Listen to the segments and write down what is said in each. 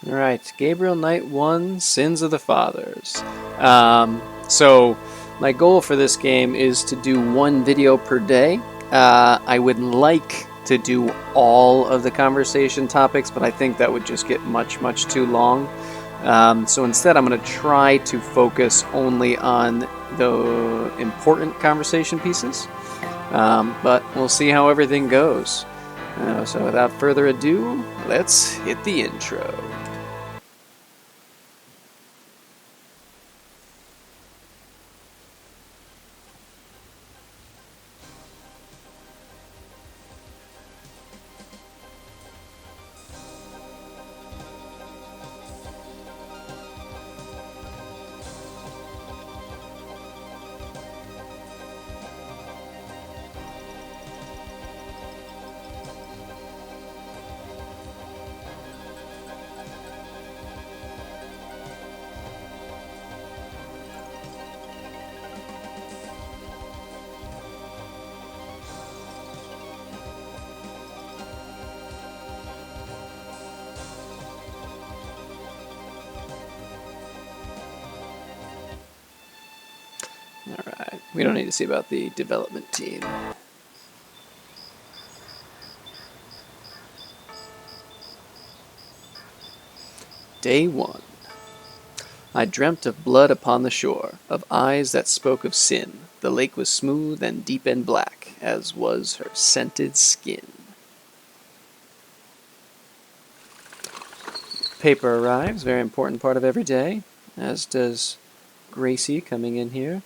Alright, Gabriel Knight 1, Sins of the Fathers. So, my goal for this game is to do one video per day. I would like to do all of the conversation topics, but I think that would just get much, much too long. So instead, I'm going to try to focus only on the important conversation pieces. But we'll see how everything goes. So without further ado, let's hit the intro. Alright, we don't need to see about the development team. Day 1. I dreamt of blood upon the shore, of eyes that spoke of sin. The lake was smooth and deep and black, as was her scented skin. Paper arrives, very important part of every day, as does Gracie coming in here.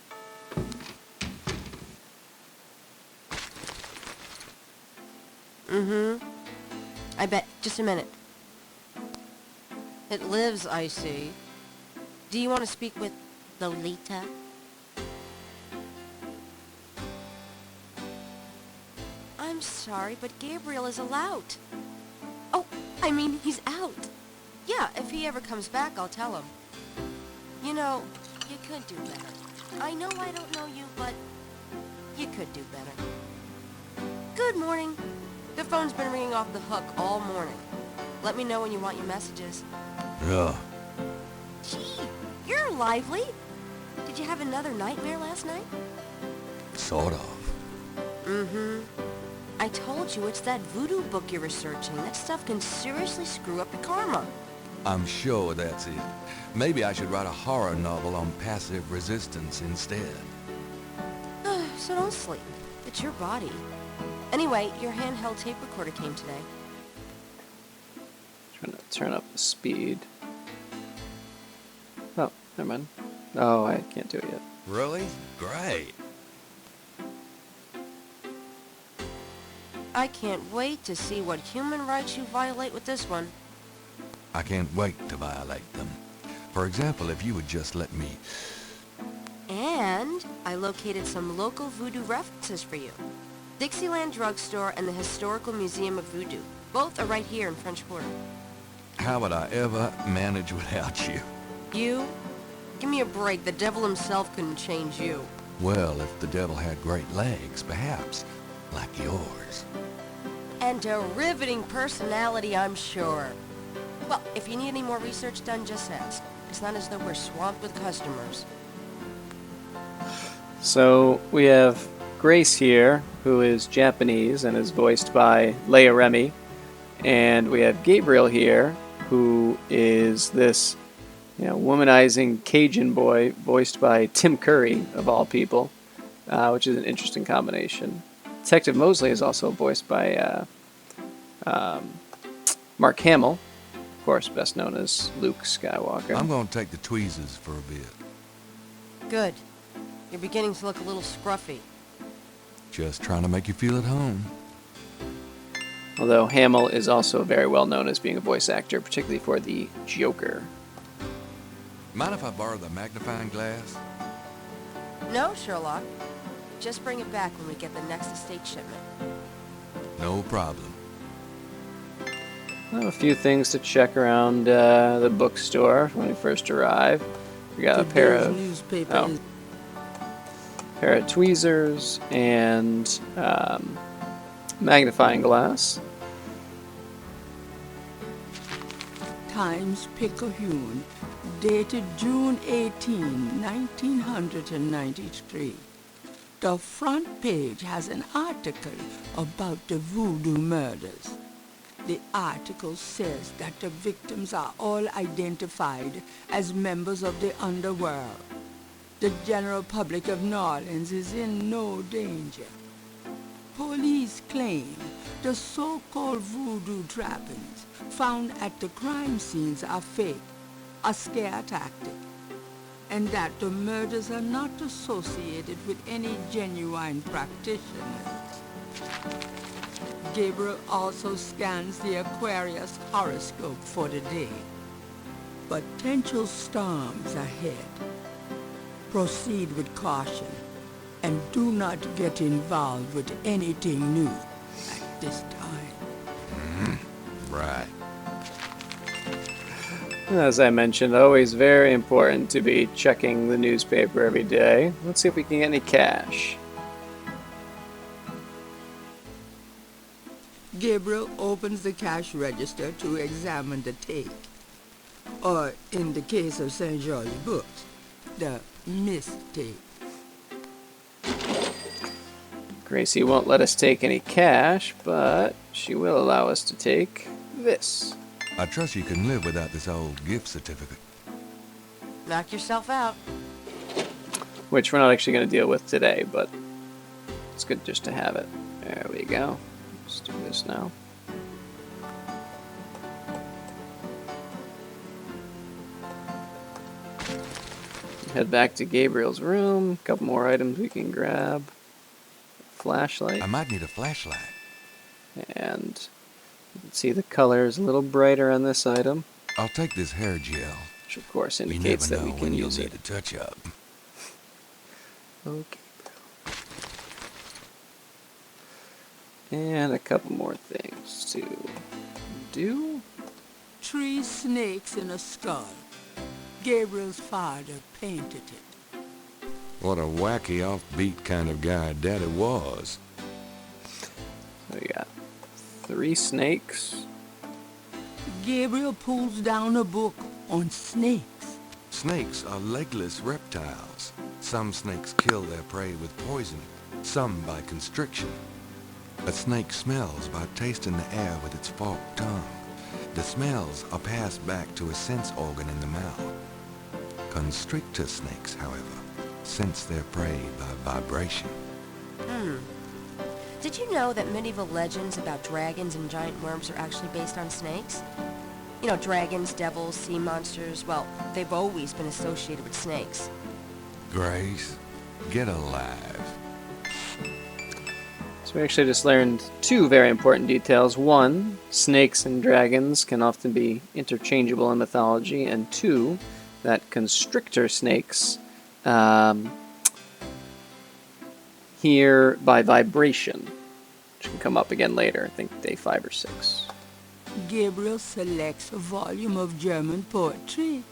I bet. Just a minute. It lives, I see. Do you want to speak with Lolita? I'm sorry, but Gabriel is allowed. Oh, I mean, he's out. Yeah, if he ever comes back, I'll tell him. You know, you could do better. I know I don't know you, but you could do better. Good morning. The phone's been ringing off the hook all morning. Let me know when you want your messages. Yeah. Gee, you're lively. Did you have another nightmare last night? Sort of. I told you it's that voodoo book you're researching. That stuff can seriously screw up your karma. I'm sure that's it. Maybe I should write a horror novel on passive resistance instead. So don't sleep. It's your body. Anyway, your handheld tape recorder came today. Trying to turn up the speed. Oh, never mind. Oh, I can't do it yet. Really? Great. I can't wait to see what human rights you violate with this one. I can't wait to violate them. For example, if you would just let me... And I located some local voodoo references for you. Dixieland Drugstore and the Historical Museum of Voodoo. Both are right here in French Quarter. How would I ever manage without you? You? Give me a break. The devil himself couldn't change you. Well, if the devil had great legs, perhaps. Like yours. And a riveting personality, I'm sure. Well, if you need any more research done, just ask. It's not as though we're swamped with customers. So we have Grace here, who is Japanese and is voiced by Leia Remy. And we have Gabriel here, who is this womanizing Cajun boy voiced by Tim Curry, of all people, which is an interesting combination. Detective Mosley is also voiced by Mark Hamill, of course, best known as Luke Skywalker. I'm going to take the tweezers for a bit. Good. You're beginning to look a little scruffy. Just trying to make you feel at home. Although Hamill is also very well known as being a voice actor, particularly for the Joker. Mind if I borrow the magnifying glass? No, Sherlock. Just bring it back when we get the next estate shipment. No problem. I have a few things to check around the bookstore when we first arrive. We got a pair of tweezers and magnifying glass. Times-Picayune, dated June 18, 1993. The front page has an article about the voodoo murders. The article says that the victims are all identified as members of the underworld. The general public of New Orleans is in no danger. Police claim the so-called voodoo trappings found at the crime scenes are fake, a scare tactic, and that the murders are not associated with any genuine practitioners. Gabriel also scans the Aquarius horoscope for the day. Potential storms ahead. Proceed with caution and do not get involved with anything new at this time. Right. As I mentioned, always very important to be checking the newspaper every day. Let's see if we can get any cash. Gabriel opens the cash register to examine the take. Or, in the case of St. George Books, the mistake. Gracie won't let us take any cash, but she will allow us to take this. I trust you can live without this old gift certificate. Knock yourself out. Which we're not actually going to deal with today, but it's good just to have it. There we go. Let's do this now. Head back to Gabriel's room. A couple more items we can grab. Flashlight. I might need a flashlight. And you can see the color is a little brighter on this item, I'll take this hair gel. which of course You indicates never that know we when can you'll use need it. a touch-up. Okay. And a couple more things to do. 3 snakes in a skull. Gabriel's father painted it. What a wacky, offbeat kind of guy Daddy was. So we got 3 snakes. Gabriel pulls down a book on snakes. Snakes are legless reptiles. Some snakes kill their prey with poison, some by constriction. A snake smells by tasting the air with its forked tongue. The smells are passed back to a sense organ in the mouth. Constrictor snakes, however, sense their prey by vibration. Did you know that medieval legends about dragons and giant worms are actually based on snakes? You know, dragons, devils, sea monsters, well, they've always been associated with snakes. Grace, get alive. So we actually just learned 2 very important details. 1, snakes and dragons can often be interchangeable in mythology. And 2, that constrictor snakes hear by vibration, which can come up again later, I think day 5 or 6. Gabriel selects a volume of German poetry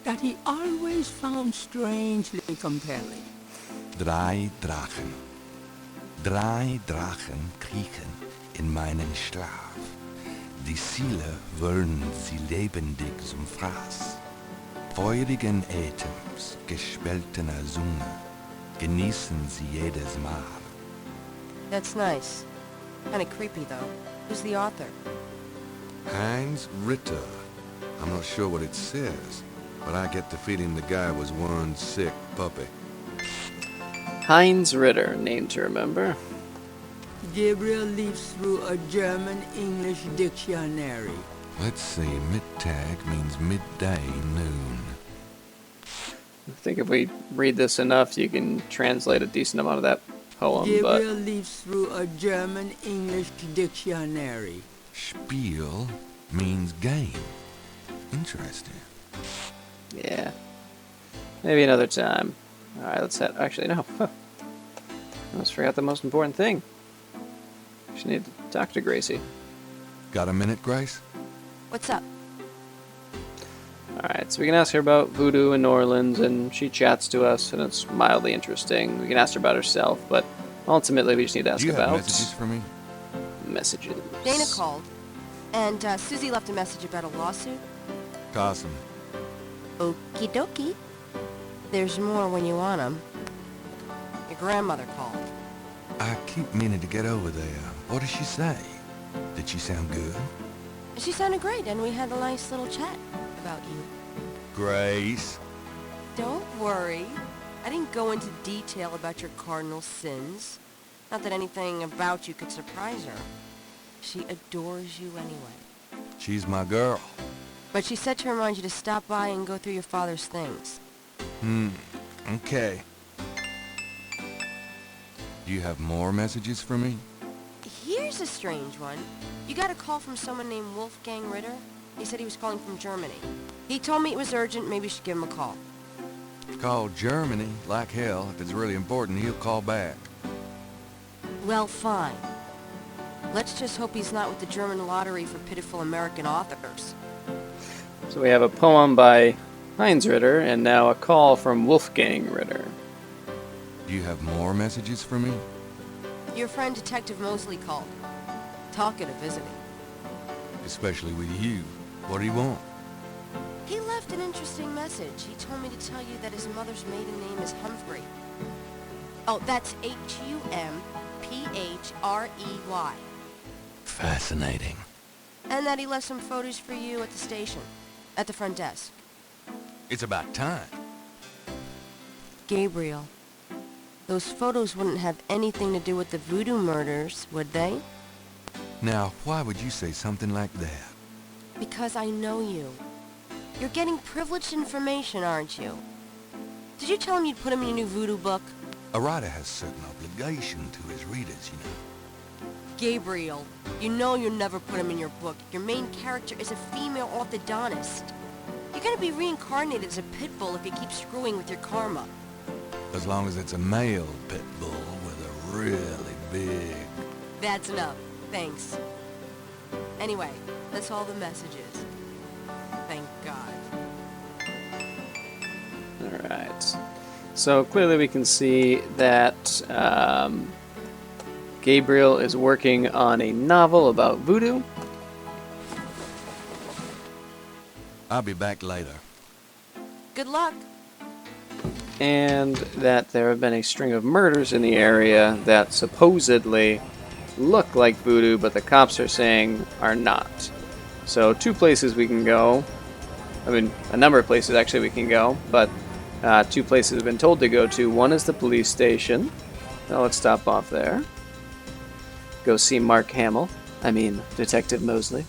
that he always found strangely compelling. Drei Drachen kriechen in meinen Schlaf. Die Ziele wollen sie lebendig zum Fraß. Feurigen Atems, gespaltener Zunge, genießen sie jedes Mal. That's nice. Kinda creepy, though. Who's the author? Heinz Ritter. I'm not sure what it says, but I get the feeling the guy was one sick puppy. Heinz Ritter, name to remember. Gabriel leafs through a German-English dictionary. Let's see, Mittag means midday, noon. I think if we read this enough, you can translate a decent amount of that poem, but Gabriel leafs through a German-English dictionary. Spiel means game. Interesting. yeah. Maybe another time. Alright, let's head. Actually, no. I almost forgot the most important thing. We should need to talk to Gracie. Got a minute, Grace? What's up? Alright, so we can ask her about voodoo in New Orleans, and she chats to us, and it's mildly interesting. We can ask her about herself, but ultimately we just need to ask Do you have about messages for me? messages. Dana called, and Susie left a message about a lawsuit. Toss 'em. Okie dokie. There's more when you want 'em. Your grandmother called. I keep meaning to get over there. What did she say? Did she sound good? She sounded great, and we had a nice little chat about you. Grace. Don't worry. I didn't go into detail about your cardinal sins. Not that anything about you could surprise her. She adores you anyway. She's my girl. But she said to remind you to stop by and go through your father's things. Okay. Do you have more messages for me? Here's a strange one. You got a call from someone named Wolfgang Ritter? He said he was calling from Germany. He told me it was urgent, maybe you should give him a call. Call Germany, like hell. If it's really important, he'll call back. Well, fine. Let's just hope he's not with the German lottery for pitiful American authors. So we have a poem by Heinz Ritter, and now a call from Wolfgang Ritter. Do you have more messages for me? Your friend Detective Mosley called. Talkative, isn't he? Especially with you. What do you want? He left an interesting message. He told me to tell you that his mother's maiden name is Humphrey. Oh, that's Humprey. Fascinating. And that he left some photos for you at the station, at the front desk. It's about time. Gabriel, those photos wouldn't have anything to do with the voodoo murders, would they? Now, why would you say something like that? Because I know you. You're getting privileged information, aren't you? Did you tell him you'd put him in your new voodoo book? A writer has certain obligation to his readers, you know. Gabriel, you know you'll never put him in your book. Your main character is a female orthodontist. You're gonna be reincarnated as a pit bull if you keep screwing with your karma. As long as it's a male pit bull with a really big... That's enough. Thanks. Anyway, that's all the messages. Thank God. Alright. So clearly we can see that Gabriel is working on a novel about voodoo. I'll be back later. Good luck. And that there have been a string of murders in the area that supposedly look like voodoo, but the cops are saying are not. So 2 places we can go. I mean, a number of places actually we can go, but 2 places we've been told to go to. One is the police station. Now let's stop off there. Go see Mark Hamill. I mean, Detective Mosley.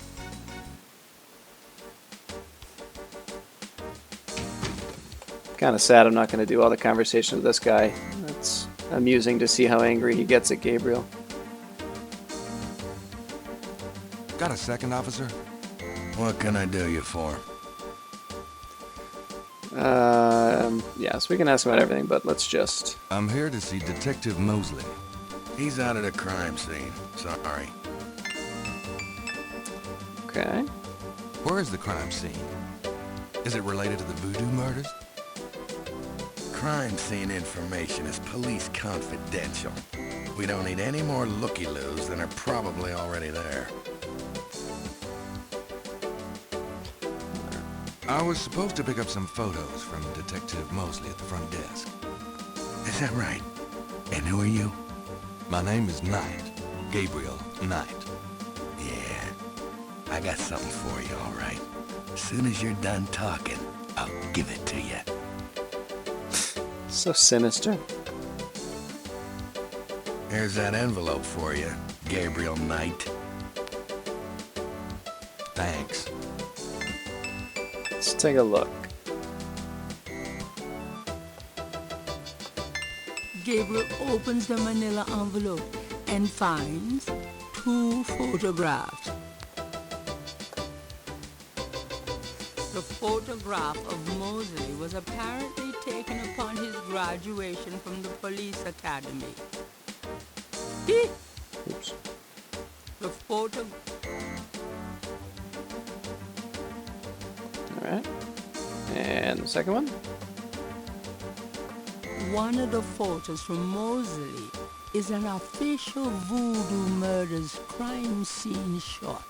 Kind of sad I'm not going to do all the conversation with this guy. It's amusing to see how angry he gets at Gabriel. Got a second, officer? What can I do you for? Yes, we can ask him about everything, but let's just... I'm here to see Detective Mosley. He's out at a crime scene. Sorry. Okay. Where is the crime scene? Is it related to the voodoo murders? Crime scene information is police confidential. We don't need any more looky-loos than are probably already there. I was supposed to pick up some photos from Detective Mosley at the front desk. Is that right? And who are you? My name is Knight. Gabriel Knight. Yeah, I got something for you, all right. As soon as you're done talking, I'll give it to you. So sinister. Here's that envelope for you, Gabriel Knight. Thanks. Let's take a look. Gabriel opens the manila envelope and finds 2 photographs. The photograph of Mosley was apparently taken upon his graduation from the police academy. Oops. The photo... Alright. And the second one? One of the photos from Mosley is an official voodoo murders crime scene shot.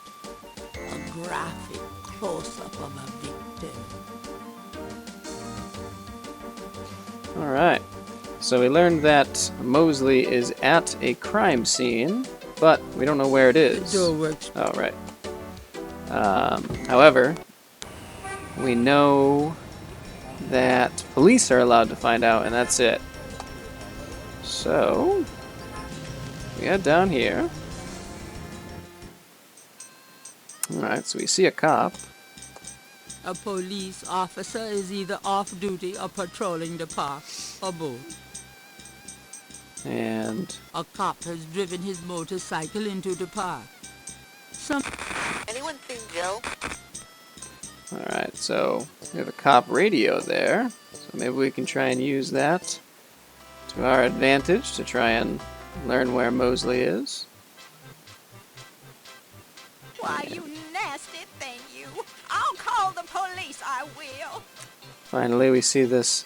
A graphic close-up of a victim. detective. Alright. So we learned that Mosley is at a crime scene, but we don't know where it is. The door works. Oh, right. However, we know that police are allowed to find out, and that's it. So, we head down here. Alright, so we see a cop. A police officer is either off duty or patrolling the park, or both. And A cop has driven his motorcycle into the park. Anyone seen Joe? alright, so we have a cop radio there. So maybe we can try and use that to our advantage to try and learn where Mosley is. Why, you nasty thing, you. I'll call the police, I will. Finally, we see this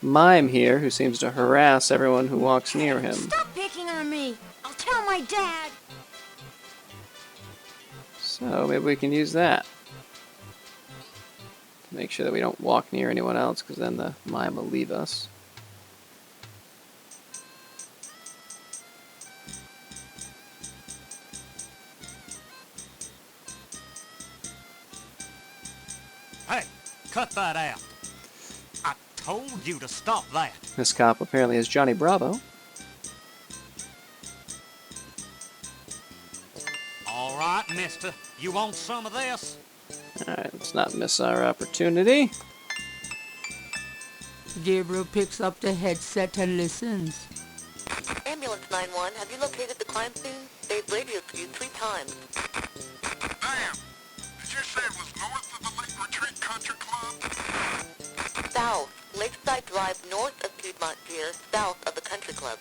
mime here who seems to harass everyone who walks near him. Stop picking on me. I'll tell my dad. So maybe we can use that to make sure that we don't walk near anyone else, because then the mime will leave us. Hey, cut that out. I told you to stop that. This cop apparently is Johnny Bravo. All right, mister. You want some of this? Alright, let's not miss our opportunity. Gabriel picks up the headset and listens. Ambulance 911, have you located the crime scene? They've radioed for you 3 times. Ma'am, did you say it was north of the Lake Retreat Country Club? South, Lakeside Drive north of Piedmont Pier, south of the country club.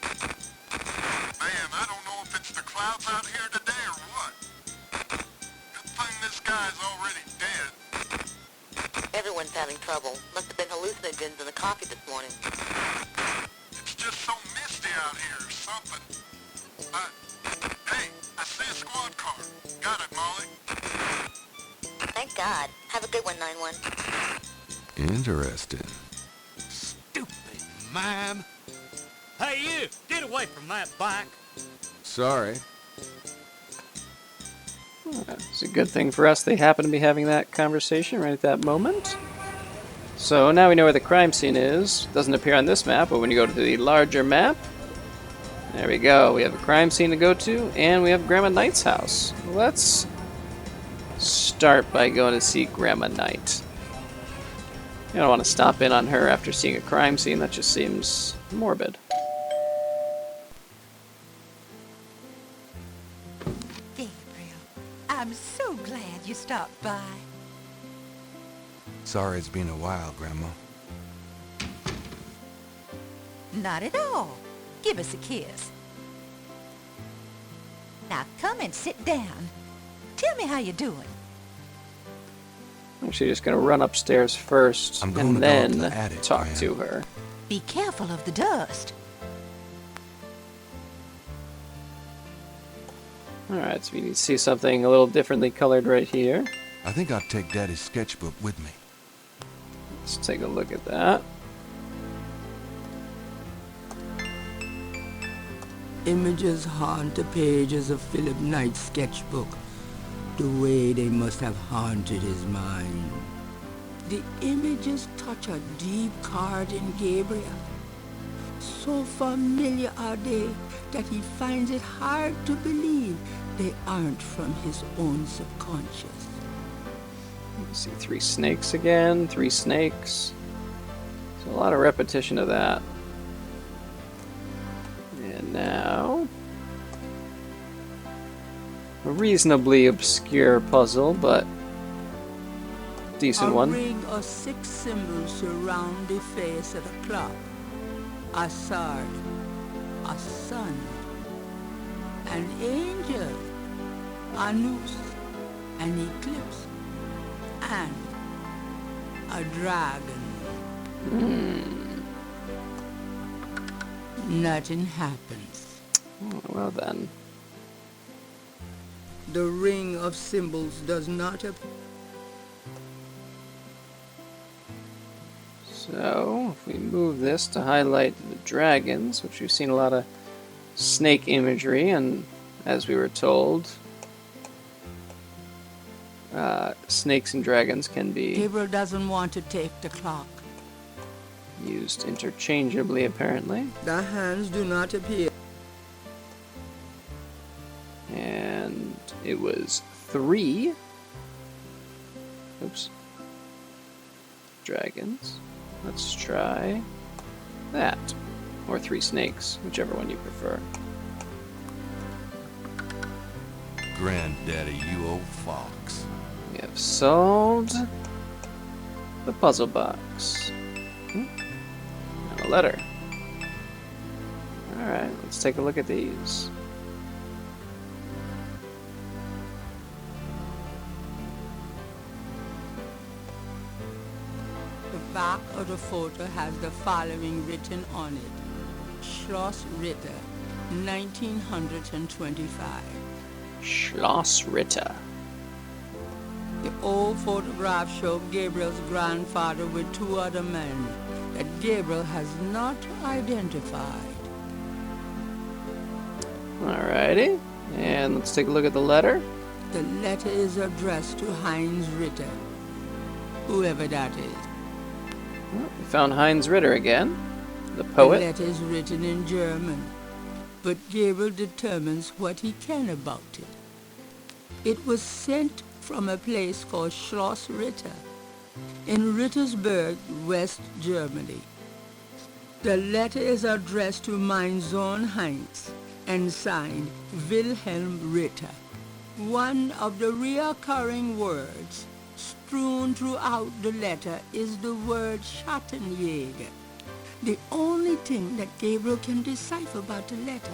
Man, I don't know if it's the clouds out here today or what. Good thing this guy's already dead. Everyone's having trouble. Must have been hallucinogens in the coffee this morning. It's just so misty out here or something. Hey, I see a squad car. Got it, Molly. Thank God. Have a good one, 911. Interesting. Stupid mime. Hey, you! Get away from that bike. Sorry. It's a good thing for us they happen to be having that conversation right at that moment. So now we know where the crime scene is. Doesn't appear on this map, but when you go to the larger map, there we go. We have a crime scene to go to, and we have Grandma Knight's house. Let's start by going to see Grandma Knight. I don't want to stop in on her after seeing a crime scene. That just seems morbid. Gabriel, I'm so glad you stopped by. Sorry it's been a while, Grandma. Not at all. Give us a kiss. Now come and sit down. Tell me how you're doing. I'm actually just going to run upstairs first I'm going and to go up to then the attic, talk Gran. to her. Be careful of the dust. Alright, so we need to see something a little differently colored right here. I think I'll take Daddy's sketchbook with me. Let's take a look at that. Images haunt the pages of Philip Knight's sketchbook, the way they must have haunted his mind. The images touch a deep chord in Gabriel. So familiar are they that he finds it hard to believe they aren't from his own subconscious. You see 3 snakes again, 3 snakes. So a lot of repetition of that. And now, a reasonably obscure puzzle, but decent A one. ring of 6 symbols surround the face of the clock. A sword, a sun, an angel, a noose, an eclipse, and a dragon. Nothing happens. Oh, well then. The ring of symbols does not appear. So, if we move this to highlight the dragons, which we've seen a lot of snake imagery, and as we were told, snakes and dragons can be Gabriel doesn't want to take the clock. used interchangeably, apparently. The hands do not appear. And it was 3. Oops. Dragons. Let's try that. Or 3 snakes, whichever one you prefer. Granddaddy, you old fox. We have solved the puzzle box. And a letter. Alright, let's take a look at these. The back of the photo has the following written on it. Schloss Ritter, 1925. Schloss Ritter. The old photograph showed Gabriel's grandfather with 2 other men that Gabriel has not identified. Alrighty. And let's take a look at the letter. The letter is addressed to Heinz Ritter, whoever that is. Well, we found Heinz Ritter again, the The poet. letter is written in German, but Gabriel determines what he can about it. It was sent from a place called Schloss Ritter in Rittersberg, West Germany. The letter is addressed to mein Sohn Heinz and signed Wilhelm Ritter. One of the recurring words strewn throughout the letter is the word Schattenjäger. The only thing that Gabriel can decipher about the letter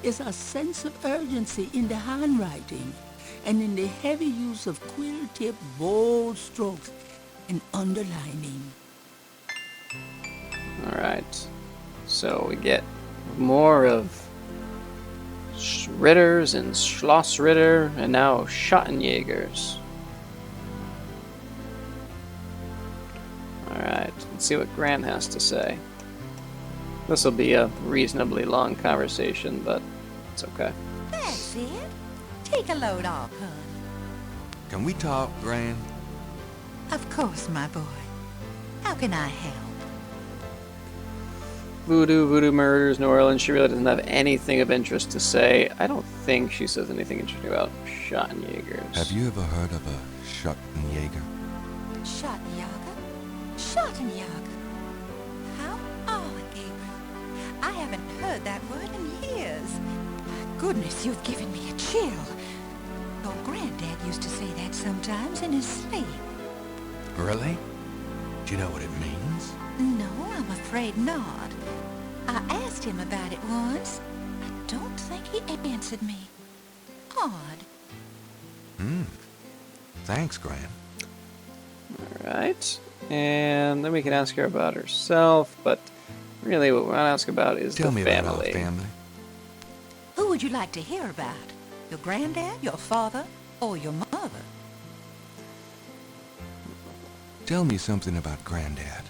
is a sense of urgency in the handwriting and in the heavy use of quill-tip bold strokes and underlining. Alright. So we get more of Ritters and Schloss Ritter, and now Schattenjägers. Alright, let's see what Grant has to say. This will be a reasonably long conversation, but it's okay. That's it. Take a load off, hon. Can we talk, Gran? Of course, my boy. How can I help? Voodoo murders, New Orleans. She really doesn't have anything of interest to say. I don't think she says anything interesting about Schattenjägers. Have you ever heard of a Schattenjäger? Schattenjäger? Schattenjäger? How odd, Gabriel. I haven't heard that word in years. My goodness, you've given me a chill. Your granddad used to say that sometimes in his sleep. Really? Do you know what it means? No, I'm afraid not. I asked him about it once. I don't think he answered me. Odd. Thanks, Gran. Alright. And then we can ask her about herself, but really what we want to ask about is Tell the me family. about our family. Who would you like to hear about? Your granddad, your father, or your mother? Tell me something about Granddad.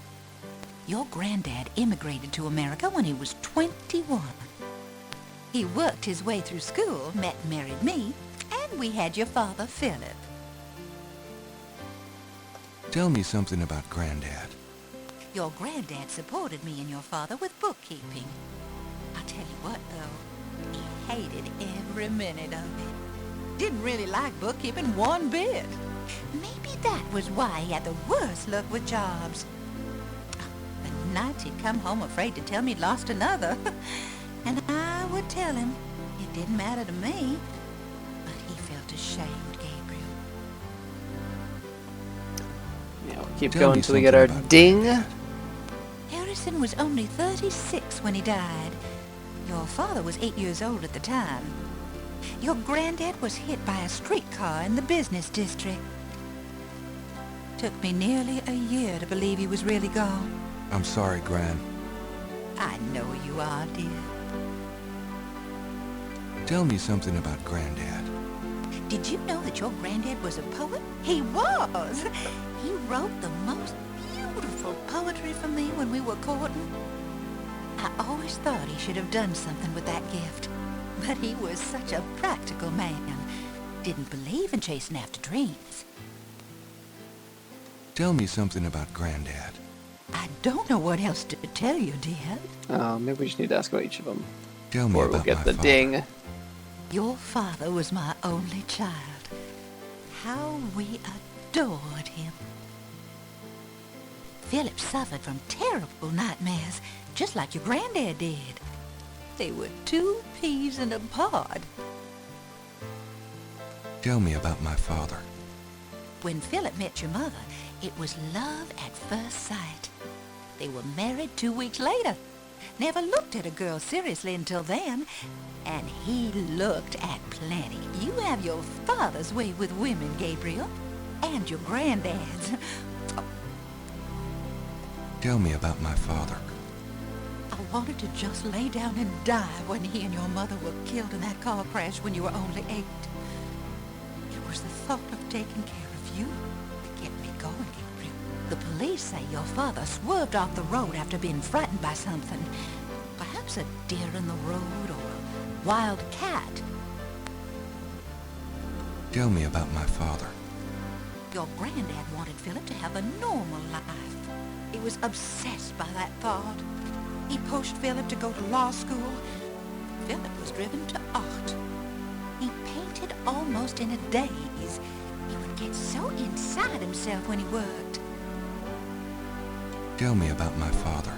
Your granddad immigrated to America when he was 21. He worked his way through school, met and married me, and we had your father, Philip. Tell me something about Granddad. Your granddad supported me and your father with bookkeeping. I'll tell you what, though, he hated every minute of it. Didn't really like bookkeeping one bit. Maybe that was why he had the worst luck with jobs. The nights he'd come home afraid to tell me he'd lost another. And I would tell him it didn't matter to me. But he felt ashamed, Gabriel. Yeah, we'll keep Tell going me until we get our something about ding. Granddad. Harrison was only 36 when he died. Your father was 8 years old at the time. Your granddad was hit by a streetcar in the business district. Took me nearly a year to believe he was really gone. I'm sorry, Gran. I know you are, dear. Tell me something about Granddad. Did you know that your granddad was a poet? He was! He wrote the most beautiful poetry for me when we were courting. I always thought he should have done something with that gift. But he was such a practical man. Didn't believe in chasing after dreams. Tell me something about Granddad. I don't know what else to tell you, Dad. Oh, maybe we just need to ask about each of them. Tell me Or about we'll get my the father. ding. Your father was my only child. How we adored him. Philip suffered from terrible nightmares, just like your granddad did. They were 2 peas in a pod. Tell me about my father. When Philip met your mother, it was love at first sight. They were married 2 weeks later. Never looked at a girl seriously until then. And he looked at plenty. You have your father's way with women, Gabriel. And your granddad's. Tell me about my father. I wanted to just lay down and die when he and your mother were killed in that car crash when you were only 8. It was the thought of taking care of you that kept me going, Gabriel. The police say your father swerved off the road after being frightened by something. Perhaps a deer in the road or a wild cat. Tell me about my father. Your granddad wanted Philip to have a normal life. He was obsessed by that thought. He pushed Philip to go to law school. Philip was driven to art. He painted almost in a daze. He would get so inside himself when he worked. Tell me about my father.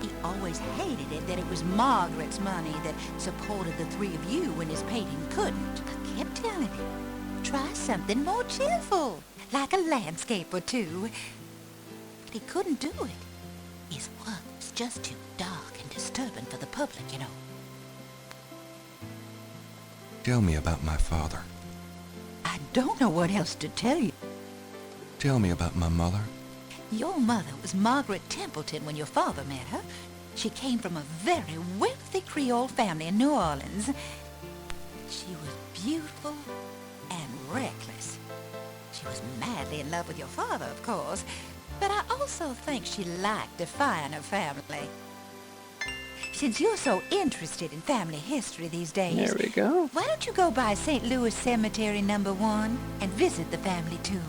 He always hated it that it was Margaret's money that supported the 3 of you when his painting couldn't. I kept telling him, try something more cheerful, like a landscape or 2. But he couldn't do it. His work was just too dark and disturbing for the public, you know. Tell me about my father. I don't know what else to tell you. Tell me about my mother. Your mother was Margaret Templeton when your father met her. She came from a very wealthy Creole family in New Orleans. She was beautiful and reckless. She was madly in love with your father, of course, but I also think she liked defying her family. Since you're so interested in family history these days, There we go. why don't you go by St. Louis Cemetery No. 1 and visit the family tomb?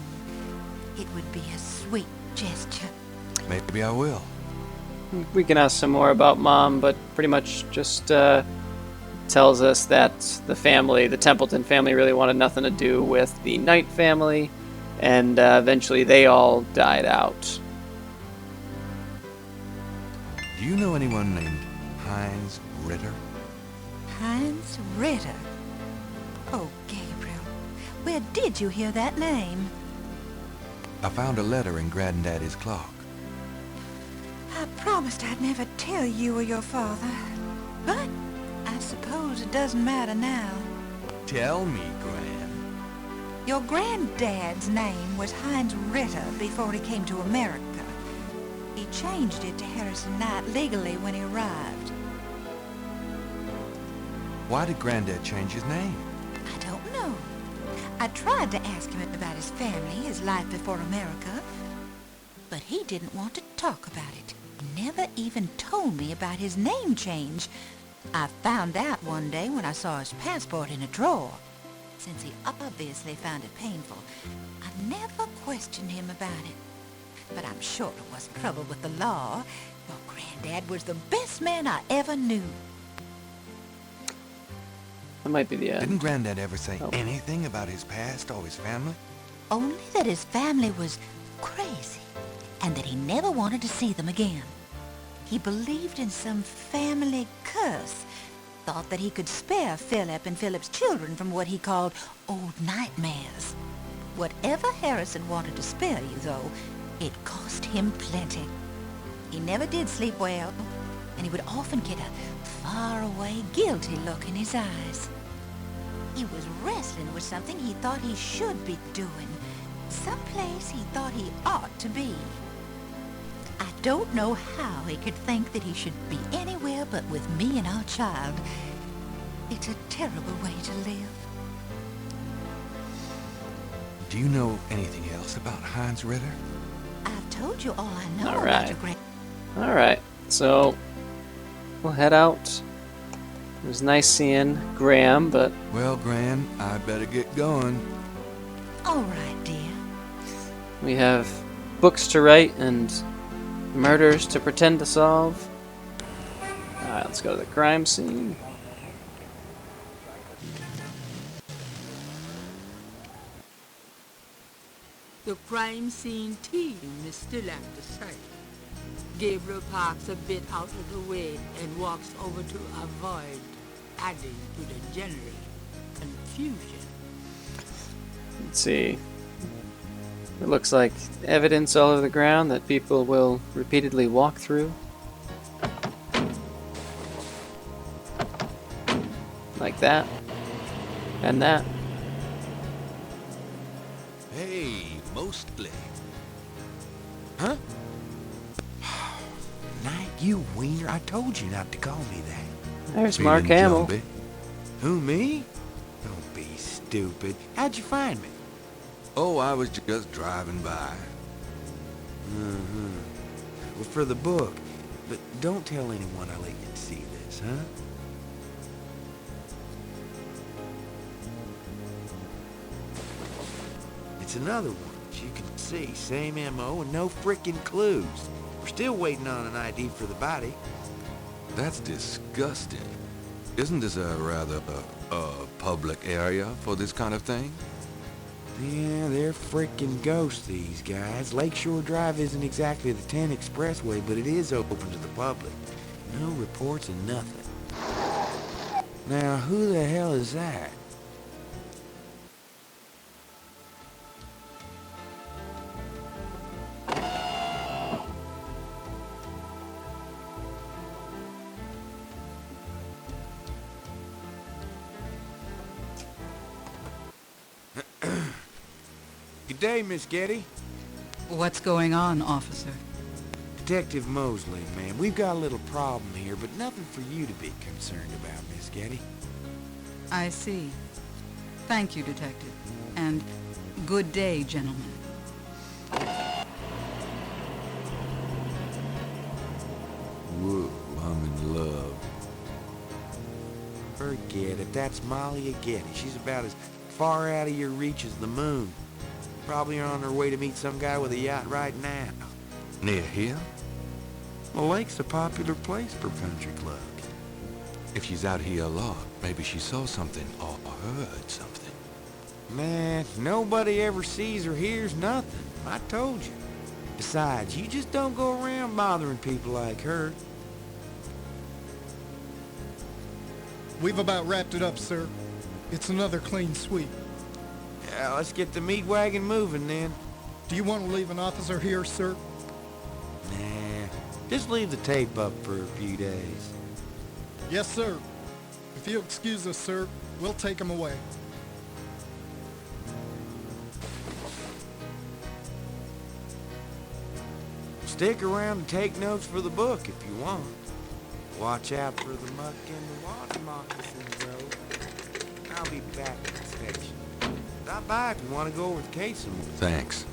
It would be a sweet gesture. Maybe I will. We can ask some more about Mom, but pretty much just tells us that the family, the Templeton family, really wanted nothing to do with the Knight family, and eventually they all died out. Do you know anyone named Heinz Ritter? Heinz Ritter. Oh, Gabriel, where did you hear that name? I found a letter in Granddaddy's clock. I promised I'd never tell you or your father, but I suppose it doesn't matter now. Tell me, Gran. Your granddad's name was Heinz Ritter before he came to America. He changed it to Harrison Knight legally when he arrived. Why did Granddad change his name? I don't know. I tried to ask him about his family, his life before America, but he didn't want to talk about it. He never even told me about his name change. I found out one day when I saw his passport in a drawer. Since he obviously found it painful, I never questioned him about it. But I'm sure it wasn't trouble with the law. Your granddad was the best man I ever knew. That might be the end. Didn't Granddad ever say Oh. anything about his past or his family? Only that his family was crazy, and that he never wanted to see them again. He believed in some family curse, thought that he could spare Philip and Philip's children from what he called old nightmares. Whatever Harrison wanted to spare you, though, it cost him plenty. He never did sleep well, and he would often get a far-away, guilty look in his eyes. He was wrestling with something he thought he should be doing, someplace he thought he ought to be. I don't know how he could think that he should be anywhere but with me and our child. It's a terrible way to live. Do you know anything else about Heinz Ritter? I've told you all I know All about right. your grand... Alright, so we'll head out. It was nice seeing Graham, but Well, Gran, I better get going. All right, dear. we have books to write and murders to pretend to solve. Alright, let's go to the crime scene. The crime scene team is still at the site. Gabriel parks a bit out of the way and walks over to avoid adding to the general confusion. Let's see. It looks like evidence all over the ground that people will repeatedly walk through. Like that. And that. Hey, mostly. Huh? Knight, you wiener, I told you not to call me that. There's Feeling Mark Hamill. jumpy? Who, me? Don't be stupid. How'd you find me? Oh, I was just driving by. Well, for the book. But don't tell anyone I let you see this, huh? It's another one. As you can see, same MO and no frickin' clues. We're still waiting on an ID for the body. That's disgusting. Isn't this a rather public area for this kind of thing? Yeah, they're frickin' ghosts, these guys. Lakeshore Drive isn't exactly the 10 expressway, but it is open to the public. No reports and nothing. Now, who the hell is that? Good day, Miss Getty. What's going on, officer? Detective Mosley, ma'am. We've got a little problem here, but nothing for you to be concerned about, Miss Getty. I see. Thank you, detective. And good day, gentlemen. Whoa, I'm in love. Forget it. That's Molly Getty. She's about as far out of your reach as the moon. Probably on her way to meet some guy with a yacht right now. Near here? The lake's a popular place for country clubs. If she's out here a lot, maybe she saw something or heard something. Man, nobody ever sees or hears nothing. I told you. Besides, you just don't go around bothering people like her. We've about wrapped it up, sir. It's another clean sweep. Yeah, let's get the meat wagon moving then. Do you want to leave an officer here, sir? Nah, just leave the tape up for a few days. Yes, sir. If you'll excuse us, sir, we'll take him away. Stick around and take notes for the book if you want. Watch out for the muck and the water moccasins, though. I'll be back at the station. Stop by if you want to go over the case some more. Thanks.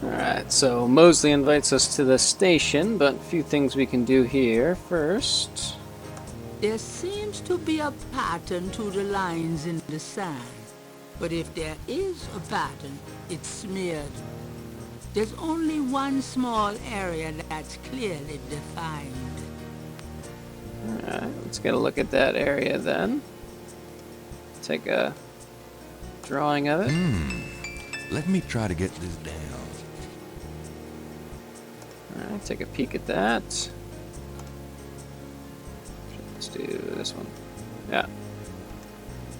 Alright, so Mosley invites us to the station, but a few things we can do here. First, There seems to be a pattern to the lines in the sand. But if there is a pattern, it's smeared. There's only one small area that's clearly defined. alright, let's get a look at that area then. Take a drawing of it. Let me try to get this down. Alright, take a peek at that. Let's do this one. Yeah.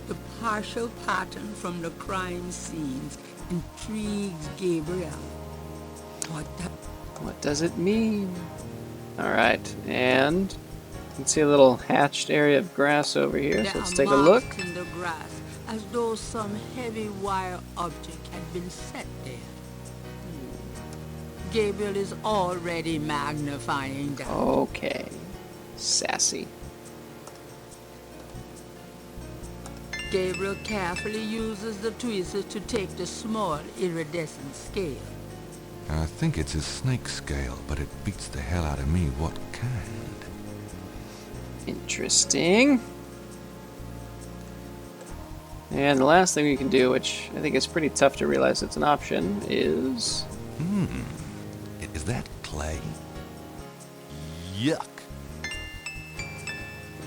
The partial pattern from the crime scenes intrigues Gabriel. What does it mean? Alright, and you can see a little hatched area of grass over here, so let's take a look. Marks in the grass, as though some heavy wire object had been set there. Gabriel is already magnifying that. Okay. Sassy. Gabriel carefully uses the tweezers to take the small iridescent scale. I think it's a snake scale, but it beats the hell out of me what kind. Interesting. And the last thing we can do, which I think is pretty tough to realize it's an option, is... Is that clay? Yuck.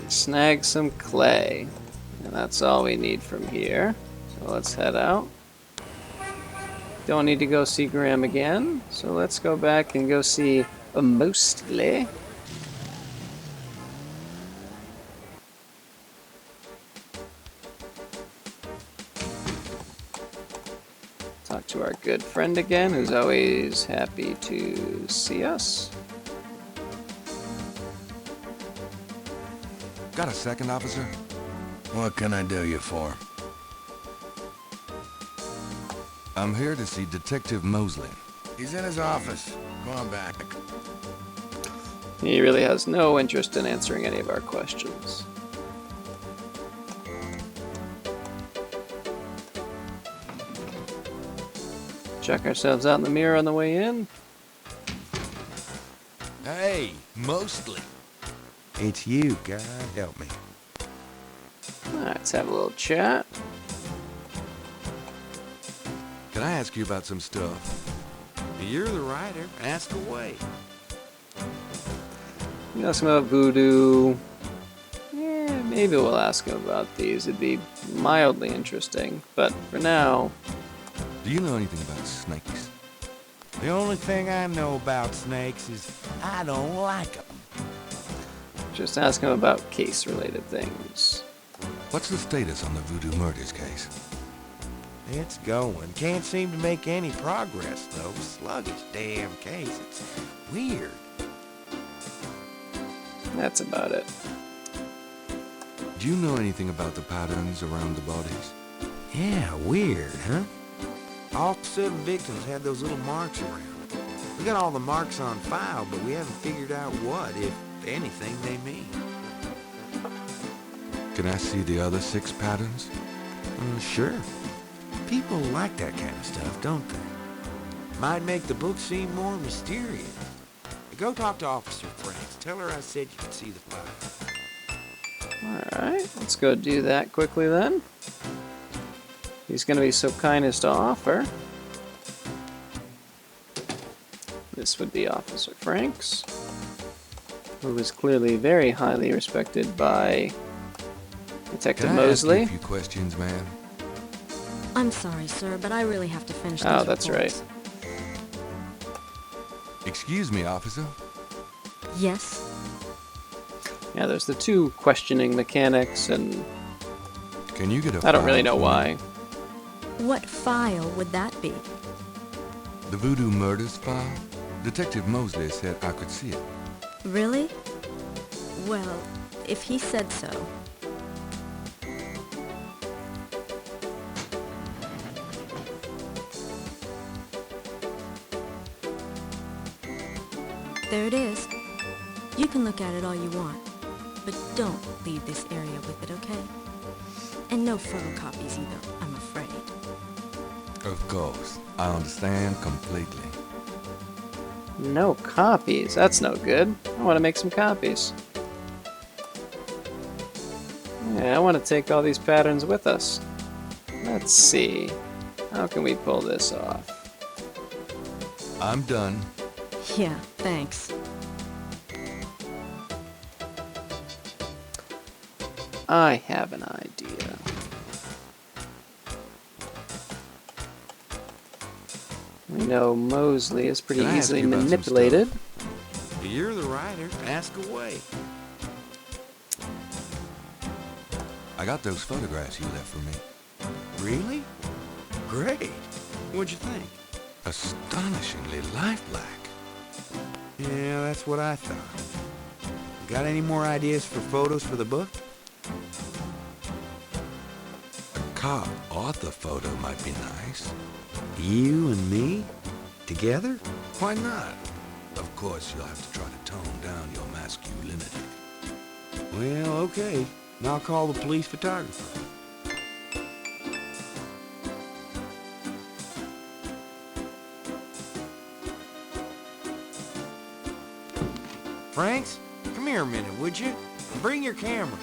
snag some clay. And that's all we need from here. So let's head out. Don't need to go see Graham again, so let's go back and go see Mostly. Talk to our good friend again, who's always happy to see us. Got a second, officer? What can I do you for? I'm here to see Detective Mosley. He's in his office. Go on back. He really has no interest in answering any of our questions. Check ourselves out in the mirror on the way in. Hey, Mostly. It's you, God help me. Let's have a little chat. Can I ask you about some stuff? You're the writer. Ask away. You ask him about voodoo. Yeah, maybe we'll ask him about these. It'd be mildly interesting. But for now... Do you know anything about snakes? The only thing I know about snakes is I don't like them. just ask him about case-related things. What's the status on the voodoo murders case? It's going. Can't seem to make any progress, though. Sluggish damn case. It's weird. That's about it. Do you know anything about the patterns around the bodies? Yeah, weird, huh? All 7 victims had those little marks around. We got all the marks on file, but we haven't figured out what, if anything, they mean. Can I see the other 6 patterns? Sure. People like that kind of stuff, don't they? Might make the book seem more mysterious. Go talk to Officer Franks. Tell her I said you could see the file. Alright, let's go do that quickly then. He's going to be so kind as to offer. This would be Officer Franks, who is clearly very highly respected by Detective Can I ask you Mosley. a few questions, ma'am? I'm sorry, sir, but I really have to finish these Oh, that's reports. right. Excuse me, officer. Yes? Yeah, there's the 2 questioning mechanics, and Can you get a I don't really file know for why. me? What file would that be? The voodoo murders file? Detective Mosley said I could see it. Really? Well, if he said so. There it is. You can look at it all you want, but don't leave this area with it, okay? And no photocopies either, I'm afraid. Of course. I understand completely. No copies. That's no good. I want to make some copies. Yeah, I want to take all these patterns with us. Let's see. How can we pull this off? I'm done. Yeah, thanks. I have an idea. We know Mosley is pretty Can I ask easily you about some manipulated. You're the writer. Ask away. I got those photographs you left for me. Really? Great. What'd you think? Astonishingly lifelike. Yeah, that's what I thought. Got any more ideas for photos for the book? A cop author photo might be nice. You and me? Together? Why not? Of course, you'll have to try to tone down your masculinity. Well, okay. I'll call the police photographer. Franks, come here a minute, would you? Bring your camera.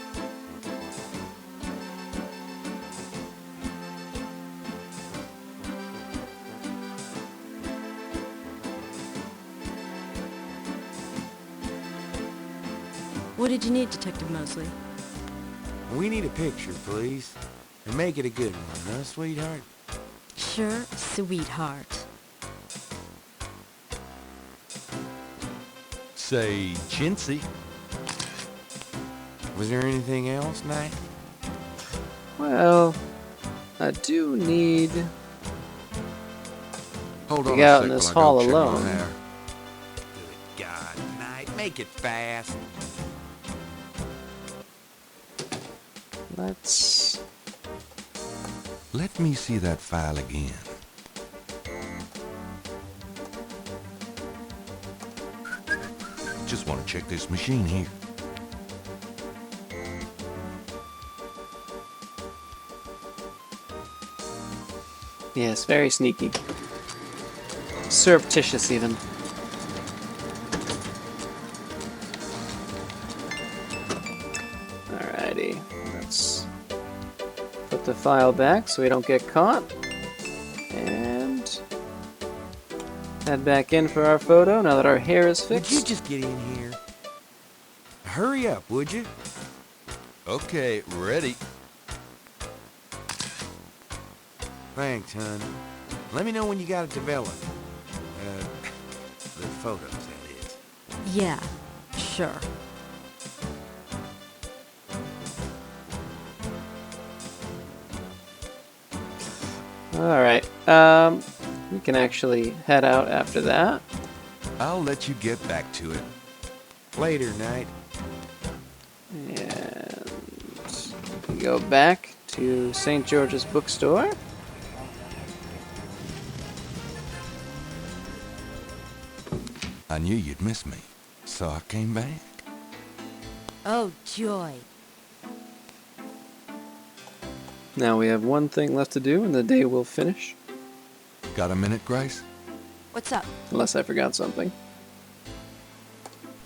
What did you need, Detective Mosley? We need a picture, please. And make it a good one, huh, sweetheart? Sure, sweetheart. Say, chintzy. Was there anything else, Knight? Well, I do need Hold to on get a out sec in this while I hall go check my alone. hair. Good God, Knight, make it fast. Let me see that file again. Just want to check this machine here. Yes, very sneaky. Surreptitious, even. Alrighty, let's put the file back so we don't get caught. And head back in for our photo now that our hair is Would you fixed. just get in here? Hurry up, would you? Okay, ready. Thanks, hon. Let me know when you got it developed. The photos, that is. Yeah, sure. Alright, we can actually head out after that. I'll let you get back to it. Later, Knight. And we go back to St. George's Bookstore. I knew you'd miss me, so I came back. Oh, joy. Now we have one thing left to do and the day will finish. Got a minute, Grace? What's up? Unless I forgot something.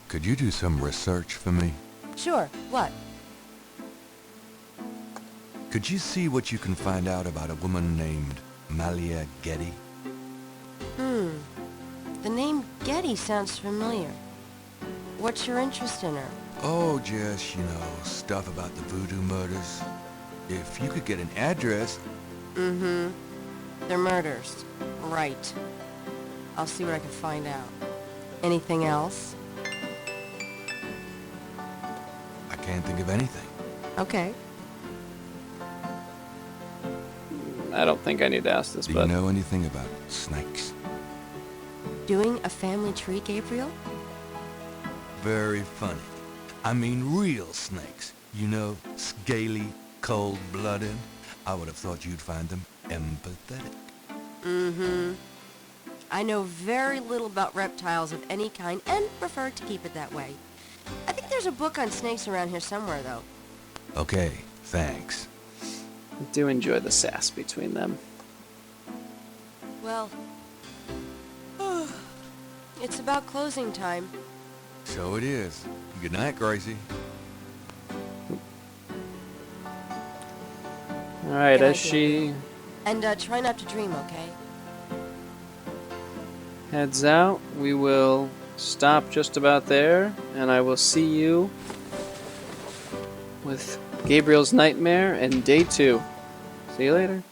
Could you do some research for me? Sure, what? Could you see what you can find out about a woman named Malia Getty? The name Getty sounds familiar. What's your interest in her? Oh, just, stuff about the voodoo murders. If you could get an address... Mm-hmm. They're murders. Right. I'll see what I can find out. Anything else? I can't think of anything. Okay. I don't think I need to ask this, Do but you know anything about snakes? Doing a family tree, Gabriel? Very funny. I mean real snakes. Scaly, cold-blooded. I would have thought you'd find them empathetic. Mm-hmm. I know very little about reptiles of any kind and prefer to keep it that way. I think there's a book on snakes around here somewhere, though. Okay, thanks. I do enjoy the sass between them. Well, it's about closing time. So it is. Good night, Gracie. Alright, Good as idea. she And try not to dream, okay? heads out, we will stop just about there, and I will see you with Gabriel's Nightmare and day 2. See you later.